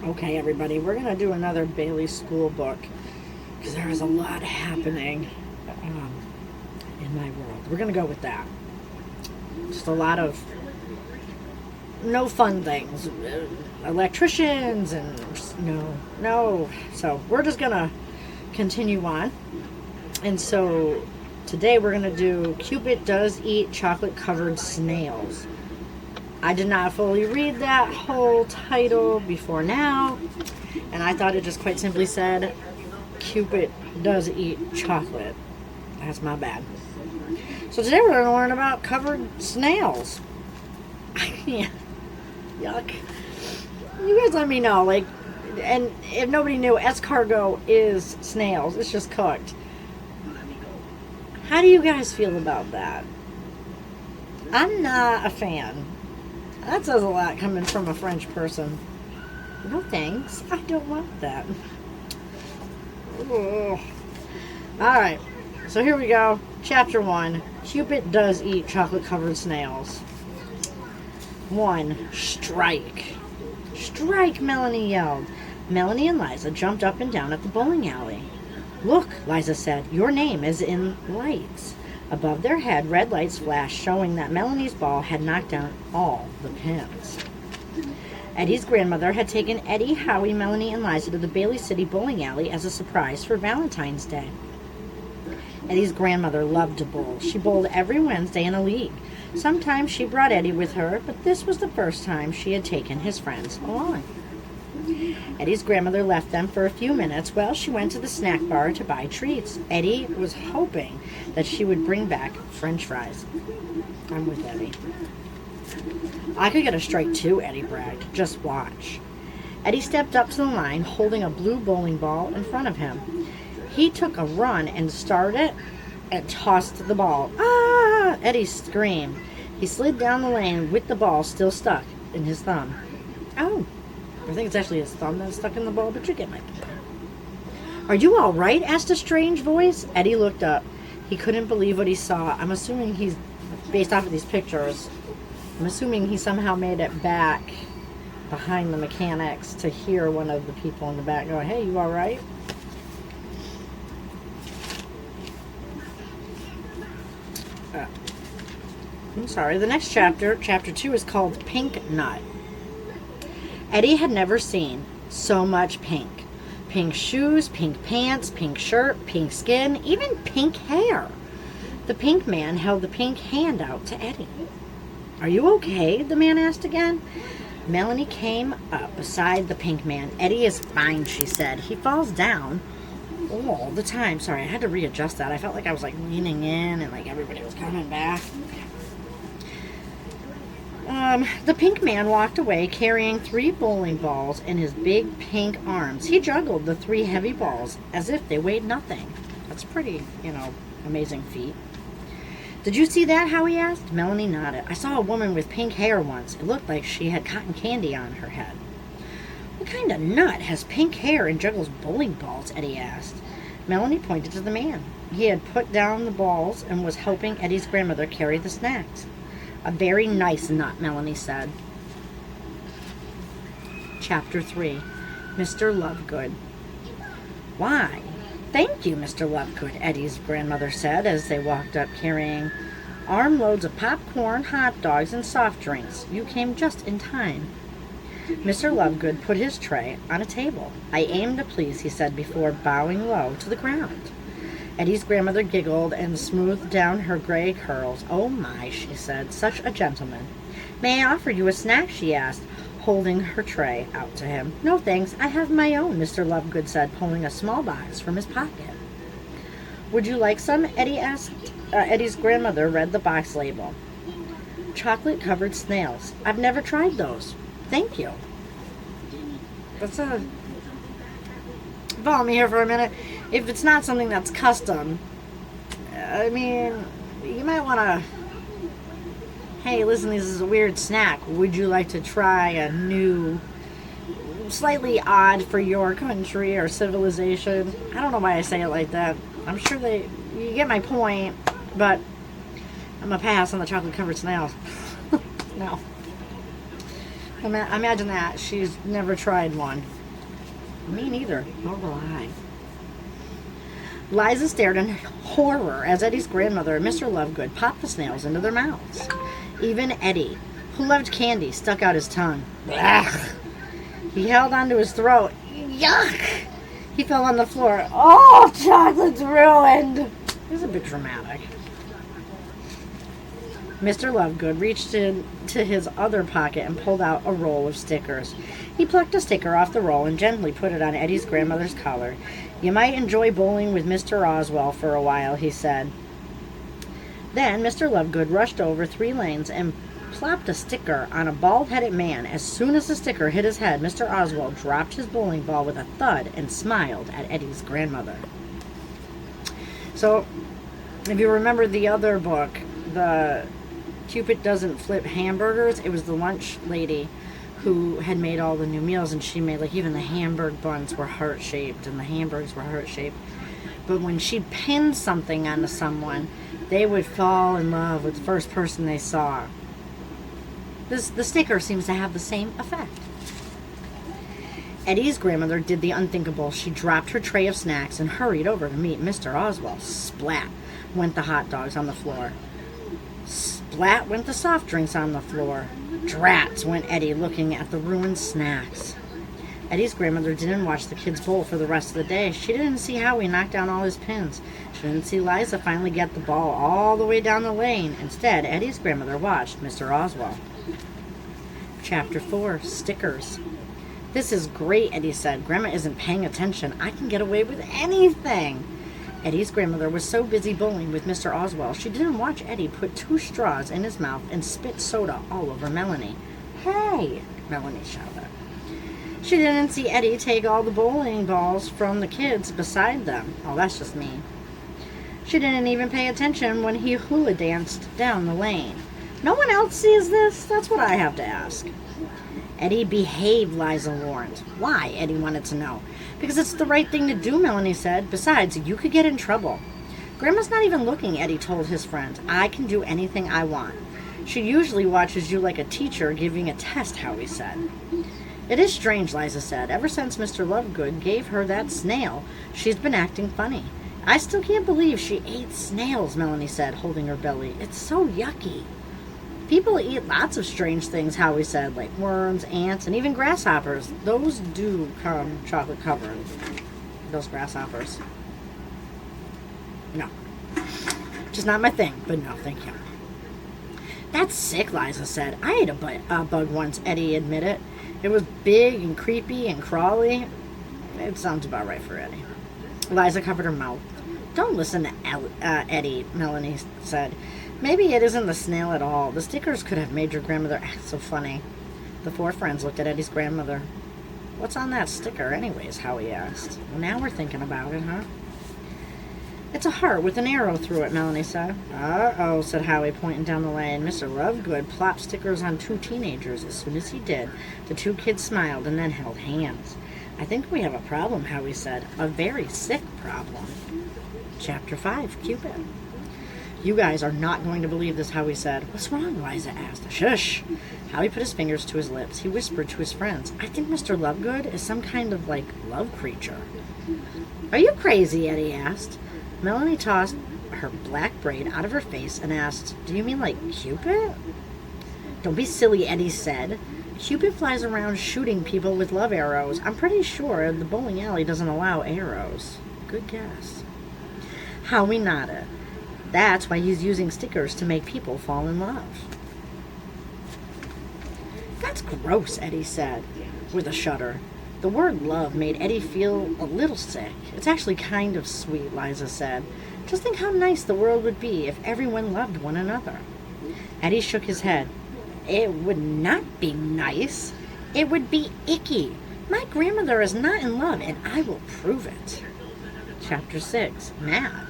Okay, everybody, we're going to do another Bailey School book because there is a lot happening um, in my world. We're going to go with that. Just a lot of no fun things. Electricians and no. So we're just going to continue on. And so today we're going to do Cupid Does Eat Chocolate-Covered Snails. I did not fully read that whole title before now, and I thought it just quite simply said, Cupid does eat chocolate. That's my bad. So today we're going to learn about covered snails. Yeah. Yuck. You guys let me know, and if nobody knew, escargot is snails. It's just cooked. How do you guys feel about that? I'm not a fan. That says a lot coming from a French person. No thanks. I don't want that. Ugh. Alright. So here we go. Chapter 1. Cupid does eat chocolate-covered snails. 1. Strike. Strike, Melanie yelled. Melanie and Liza jumped up and down at the bowling alley. Look, Liza said. Your name is in lights. Above their head, red lights flashed, showing that Melanie's ball had knocked down all the pins. Eddie's grandmother had taken Eddie, Howie, Melanie, and Liza to the Bailey City bowling alley as a surprise for Valentine's Day. Eddie's grandmother loved to bowl. She bowled every Wednesday in a league. Sometimes she brought Eddie with her, but this was the first time she had taken his friends along. Eddie's grandmother left them for a few minutes while she went to the snack bar to buy treats. Eddie was hoping that she would bring back French fries. I'm with Eddie. I could get a strike too, Eddie bragged. Just watch. Eddie stepped up to the line, holding a blue bowling ball in front of him. He took a run and started and tossed the ball. Ah! Eddie screamed. He slid down the lane with the ball still stuck in his thumb. Oh. I think it's actually his thumb that's stuck in the ball, but you get my point. Are you all right? Asked a strange voice. Eddie looked up. He couldn't believe what he saw. I'm assuming he's, based off of these pictures, I'm assuming he somehow made it back behind the mechanics to hear one of the people in the back go, hey, you all right? I'm sorry. The next chapter, chapter 2, is called Pink Nut. Eddie had never seen so much pink. Pink shoes, pink pants, pink shirt, pink skin, even pink hair. The pink man held the pink hand out to Eddie. Are you okay? The man asked again. Melanie came up beside the pink man. Eddie is fine, she said. He falls down all the time. Sorry, I had to readjust that. I felt like I was leaning in and everybody was coming back. The pink man walked away carrying 3 bowling balls in his big pink arms. He juggled the 3 heavy balls as if they weighed nothing. That's pretty, amazing feat. Did you see that, Howie asked? Melanie nodded. I saw a woman with pink hair once. It looked like she had cotton candy on her head. What kind of nut has pink hair and juggles bowling balls? Eddie asked. Melanie pointed to the man. He had put down the balls and was helping Eddie's grandmother carry the snacks. A very nice nut, Melanie said. Chapter 3. Mr. Lovegood. Why, thank you, Mr. Lovegood, Eddie's grandmother said as they walked up carrying armloads of popcorn, hot dogs, and soft drinks. You came just in time. Mr. Lovegood put his tray on a table. I aim to please, he said before bowing low to the ground. Eddie's grandmother giggled and smoothed down her gray curls. Oh my, she said, such a gentleman. May I offer you a snack, she asked, holding her tray out to him. No thanks, I have my own, Mr. Lovegood said, pulling a small box from his pocket. Would you like some? Eddie asked. Eddie's grandmother read the box label. Chocolate-covered snails. I've never tried those. Thank you. Follow me here for a minute. If it's not something that's custom, I mean, you might want to, hey, listen, this is a weird snack. Would you like to try a new, slightly odd for your country or civilization? I don't know why I say it like that. I'm sure you get my point, but I'm going to pass on the chocolate-covered snails. No. Imagine that. She's never tried one. Me neither. Nor will I. Liza stared in horror as Eddie's grandmother and Mr. Lovegood popped the snails into their mouths. Even Eddie, who loved candy, stuck out his tongue. Ugh. He held onto his throat. Yuck! He fell on the floor. Oh, chocolate's ruined! It was a bit dramatic. Mr. Lovegood reached into his other pocket and pulled out a roll of stickers. He plucked a sticker off the roll and gently put it on Eddie's grandmother's collar. You might enjoy bowling with Mr. Oswald for a while, he said. Then Mr. Lovegood rushed over 3 lanes and plopped a sticker on a bald-headed man. As soon as the sticker hit his head, Mr. Oswald dropped his bowling ball with a thud and smiled at Eddie's grandmother. So, if you remember the other book, the Cupid Doesn't Flip Hamburgers, it was the lunch lady who had made all the new meals, and she made, like, even the hamburg buns were heart-shaped, and the hamburgers were heart-shaped. But when she pinned something onto someone, they would fall in love with the first person they saw. The sticker seems to have the same effect. Eddie's grandmother did the unthinkable. She dropped her tray of snacks and hurried over to meet Mr. Oswald. Splat went the hot dogs on the floor. Splat went the soft drinks on the floor. Drats went Eddie, looking at the ruined snacks. Eddie's grandmother didn't watch the kids bowl for the rest of the day. She didn't see Howie knock down all his pins. She didn't see Liza finally get the ball all the way down the lane. Instead, Eddie's grandmother watched Mr. Oswald. Chapter 4, Stickers. This is great, Eddie said. Grandma isn't paying attention. I can get away with anything. Eddie's grandmother was so busy bowling with Mr. Oswald, she didn't watch Eddie put 2 straws in his mouth and spit soda all over Melanie. Hey, Melanie shouted. She didn't see Eddie take all the bowling balls from the kids beside them. Oh, that's just me. She didn't even pay attention when he hula danced down the lane. No one else sees this? That's what I have to ask. Eddie, behave, Liza warned. Why? Eddie wanted to know. Because it's the right thing to do, Melanie said. Besides, you could get in trouble. Grandma's not even looking, Eddie told his friend. I can do anything I want. She usually watches you like a teacher giving a test, Howie said. It is strange, Liza said. Ever since Mr. Lovegood gave her that snail, she's been acting funny. I still can't believe she ate snails, Melanie said, holding her belly. It's so yucky. People eat lots of strange things, Howie said, like worms, ants, and even grasshoppers. Those do come chocolate covered. Those grasshoppers. No. Just not my thing, but no, thank you. That's sick, Liza said. I ate a bug once, Eddie admitted. It was big and creepy and crawly. It sounds about right for Eddie. Liza covered her mouth. Don't listen to Eddie, Melanie said. Maybe it isn't the snail at all. The stickers could have made your grandmother act so funny. The 4 friends looked at Eddie's grandmother. What's on that sticker anyways, Howie asked. Well, now we're thinking about it, huh? It's a heart with an arrow through it, Melanie said. Uh-oh, said Howie, pointing down the lane. Mr. Lovegood plopped stickers on 2 teenagers. As soon as he did, the 2 kids smiled and then held hands. I think we have a problem, Howie said. A very sick problem. Chapter 5, Cupid. You guys are not going to believe this, Howie said. What's wrong, Liza asked. Shush. Howie put his fingers to his lips. He whispered to his friends, I think Mr. Lovegood is some kind of, love creature. Are you crazy, Eddie asked. Melanie tossed her black braid out of her face and asked, do you mean like Cupid? Don't be silly, Eddie said. Cupid flies around shooting people with love arrows. I'm pretty sure the bowling alley doesn't allow arrows. Good guess. Howie nodded. That's why he's using stickers to make people fall in love. That's gross, Eddie said, with a shudder. The word love made Eddie feel a little sick. It's actually kind of sweet, Liza said. Just think how nice the world would be if everyone loved one another. Eddie shook his head. It would not be nice. It would be icky. My grandmother is not in love, and I will prove it. Chapter 6, Mad.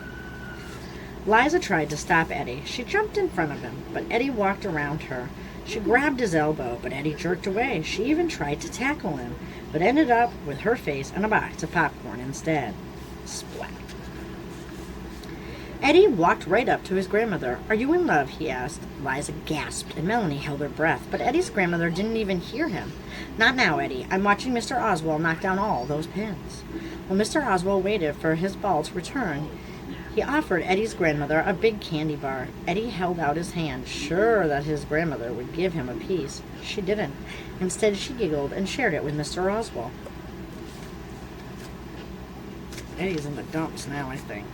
Liza tried to stop Eddie. She jumped in front of him, but Eddie walked around her. She grabbed his elbow, but Eddie jerked away. She even tried to tackle him, but ended up with her face in a box of popcorn instead. Splat. Eddie walked right up to his grandmother. "Are you in love?" he asked. Liza gasped, and Melanie held her breath, but Eddie's grandmother didn't even hear him. "Not now, Eddie. I'm watching Mr. Oswald knock down all those pins." While Mr. Oswald waited for his ball to return, he offered Eddie's grandmother a big candy bar. Eddie held out his hand, sure that his grandmother would give him a piece. She didn't. Instead, she giggled and shared it with Mr. Oswald. Eddie's in the dumps now, I think.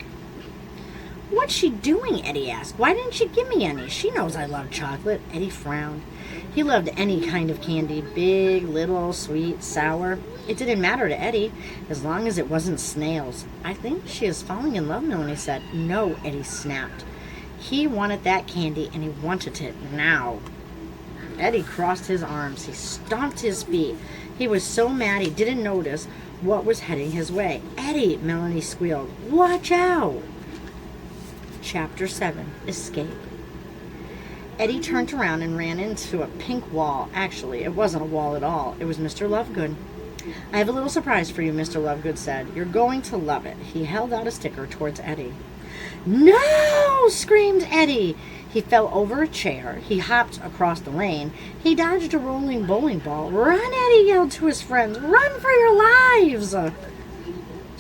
"What's she doing?" Eddie asked. "Why didn't she give me any? She knows I love chocolate." Eddie frowned. He loved any kind of candy, big, little, sweet, sour. It didn't matter to Eddie, as long as it wasn't Snails. "I think she is falling in love," Melanie said. "No," Eddie snapped. He wanted that candy, and he wanted it now. Eddie crossed his arms. He stomped his feet. He was so mad he didn't notice what was heading his way. "Eddie," Melanie squealed, "watch out!" Chapter 7, Escape. Eddie turned around and ran into a pink wall. Actually, it wasn't a wall at all. It was Mr. Lovegood. "I have a little surprise for you," Mr. Lovegood said. "You're going to love it." He held out a sticker towards Eddie. "No!" screamed Eddie. He fell over a chair. He hopped across the lane. He dodged a rolling bowling ball. "Run!" Eddie yelled to his friends. "Run for your lives!"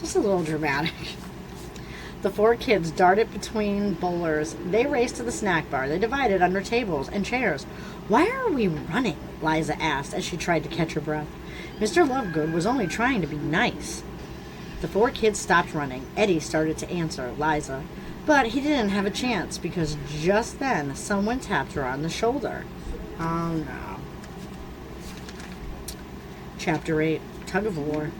Just a little dramatic. The four kids darted between bowlers. They raced to the snack bar. They divided under tables and chairs. "Why are we running?" Liza asked as she tried to catch her breath. Mr. Lovegood was only trying to be nice. The four kids stopped running. Eddie started to answer Liza, but he didn't have a chance because just then someone tapped her on the shoulder. Oh no. Chapter 8, Tug of War.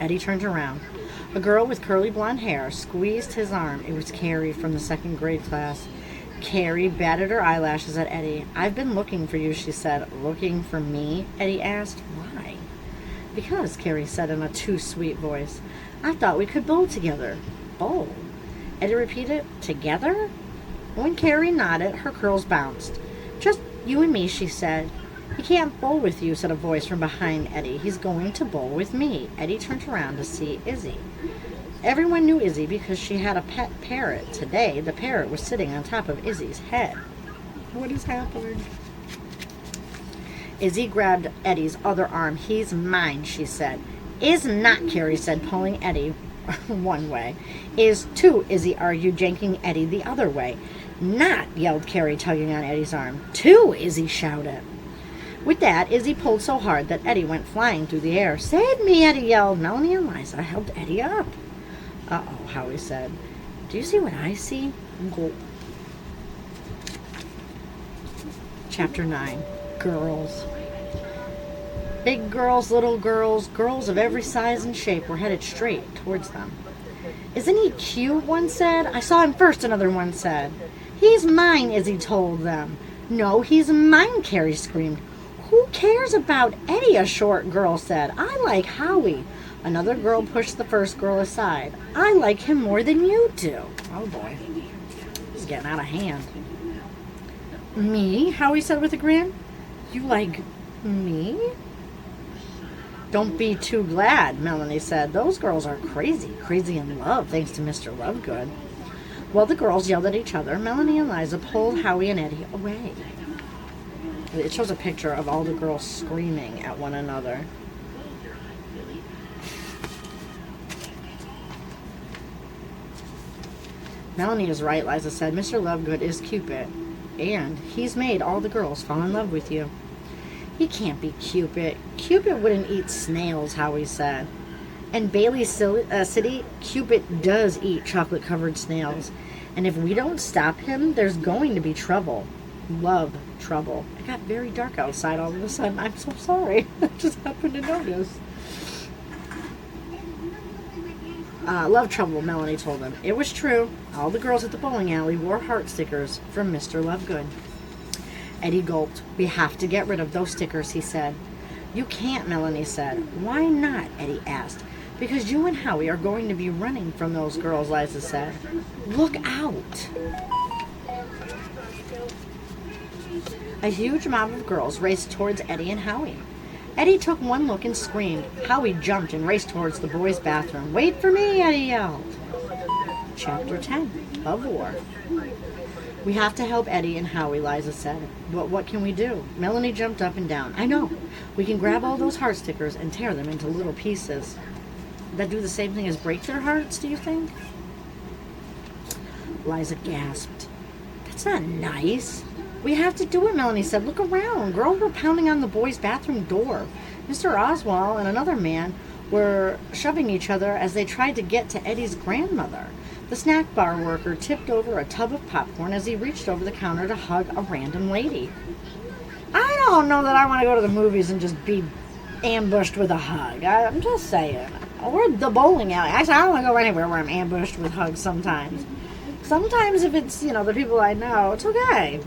Eddie turned around. A girl with curly blonde hair squeezed his arm. It was Carrie from the second grade class. Carrie batted her eyelashes at Eddie. "I've been looking for you," she said. "Looking for me?" Eddie asked. "Why?" "Because," Carrie said in a too sweet voice, "I thought we could bowl together." "Bowl?" Eddie repeated. "Together?" When Carrie nodded, her curls bounced. "Just you and me," she said. "He can't bowl with you," said a voice from behind Eddie. "He's going to bowl with me." Eddie turned around to see Izzy. Everyone knew Izzy because she had a pet parrot. Today, the parrot was sitting on top of Izzy's head. What is happening? Izzy grabbed Eddie's other arm. "He's mine," she said. "Is not," Carrie said, pulling Eddie one way. "Is too," Izzy argued, janking Eddie the other way. "Not," yelled Carrie, tugging on Eddie's arm. "Two," Izzy shouted. With that, Izzy pulled so hard that Eddie went flying through the air. "Save me," Eddie yelled. Melanie and Liza helped Eddie up. "Uh-oh," Howie said. "Do you see what I see?" Gulp. Chapter 9, Girls. Big girls, little girls, girls of every size and shape were headed straight towards them. "Isn't he cute?" one said. "I saw him first," another one said. "He's mine," Izzy told them. "No, he's mine," Carrie screamed. "Who cares about Eddie?" a short girl said. "I like Howie." Another girl pushed the first girl aside. "I like him more than you do." Oh boy, it's getting out of hand. "Me?" Howie said with a grin. "You like me?" "Don't be too glad," Melanie said. "Those girls are crazy, crazy in love, thanks to Mr. Lovegood." While the girls yelled at each other, Melanie and Liza pulled Howie and Eddie away. It shows a picture of all the girls screaming at one another. "Melanie is right," Liza said. "Mr. Lovegood is Cupid, and he's made all the girls fall in love with you." "He can't be Cupid. Cupid wouldn't eat snails," Howie said. "In Bailey City, Cupid does eat chocolate-covered snails. And if we don't stop him, there's going to be trouble. Love trouble." It got very dark outside all of a sudden. I'm so sorry. I just happened to notice. "Love trouble," Melanie told them. It was true. All the girls at the bowling alley wore heart stickers from Mr. Lovegood. Eddie gulped. "We have to get rid of those stickers," he said. "You can't," Melanie said. "Why not?" Eddie asked. "Because you and Howie are going to be running from those girls," Liza said. "Look out." A huge mob of girls raced towards Eddie and Howie. Eddie took one look and screamed. Howie jumped and raced towards the boys' bathroom. "Wait for me," Eddie yelled. Chapter 10, Love War. We have to help Eddie and Howie, Liza said. But what can we do? Melanie jumped up and down. I know. We can grab all those heart stickers and tear them into little pieces. That do the same thing as break their hearts, do you think? Liza gasped. That's not nice. We have to do it, Melanie said. Look around. Girls were pounding on the boys' bathroom door. Mr. Oswald and another man were shoving each other as they tried to get to Eddie's grandmother. The snack bar worker tipped over a tub of popcorn as he reached over the counter to hug a random lady. I don't know that I want to go to the movies and just be ambushed with a hug. I'm just saying. Or the bowling alley. Actually, I don't want to go anywhere where I'm ambushed with hugs sometimes. Sometimes if it's, the people I know, it's okay.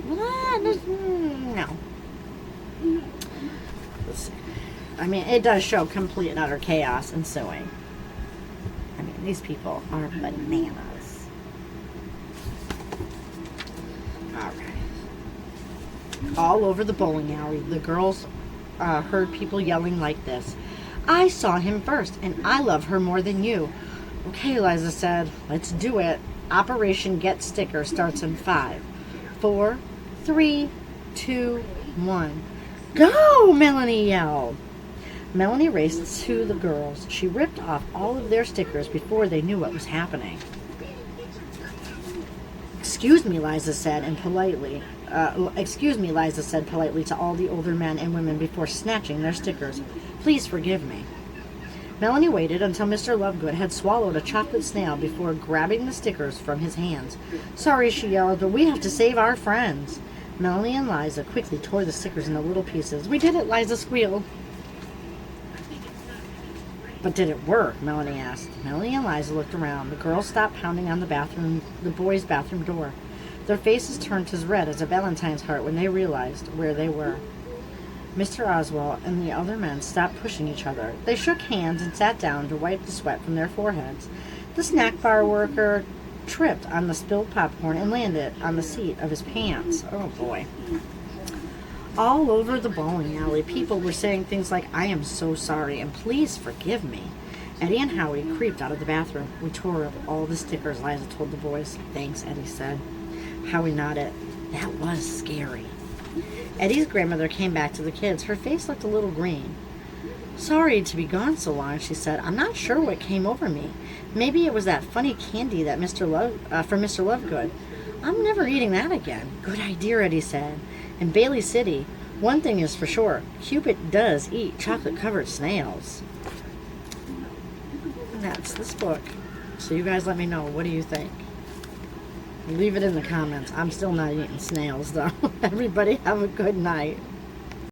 No. Let's see. I mean, it does show complete and utter chaos ensuing. I mean, these people are bananas. Alright. All over the bowling alley, the girls heard people yelling like this. I saw him first, and I love her more than you. Okay, Liza said. Let's do it. Operation Get Sticker starts in 5, 4, 3, 2, 1. Go! Melanie yelled. Melanie raced to the girls. She ripped off all of their stickers before they knew what was happening. Excuse me, Liza said politely to all the older men and women before snatching their stickers. Please forgive me. Melanie waited until Mr. Lovegood had swallowed a chocolate snail before grabbing the stickers from his hands. Sorry, she yelled, but we have to save our friends. Melanie and Liza quickly tore the stickers into little pieces. We did it, Liza squealed. But did it work? Melanie asked. Melanie and Liza looked around. The girls stopped pounding on the boys' bathroom door. Their faces turned as red as a Valentine's heart when they realized where they were. Mr. Oswald and the other men stopped pushing each other. They shook hands and sat down to wipe the sweat from their foreheads. The snack bar worker tripped on the spilled popcorn and landed on the seat of his pants. Oh, boy. All over the bowling alley, people were saying things like, I am so sorry, and please forgive me. Eddie and Howie creeped out of the bathroom. We tore up all the stickers, Liza told the boys. Thanks, Eddie said. Howie nodded. That was scary. Eddie's grandmother came back to the kids. Her face looked a little green. Sorry to be gone so long, she said. I'm not sure what came over me. Maybe it was that funny candy that from Mr. Lovegood. I'm never eating that again. Good idea, Eddie said. In Bailey City, one thing is for sure. Cupid does eat chocolate-covered snails. And that's this book. So you guys let me know. What do you think? Leave it in the comments. I'm still not eating snails, though. Everybody have a good night.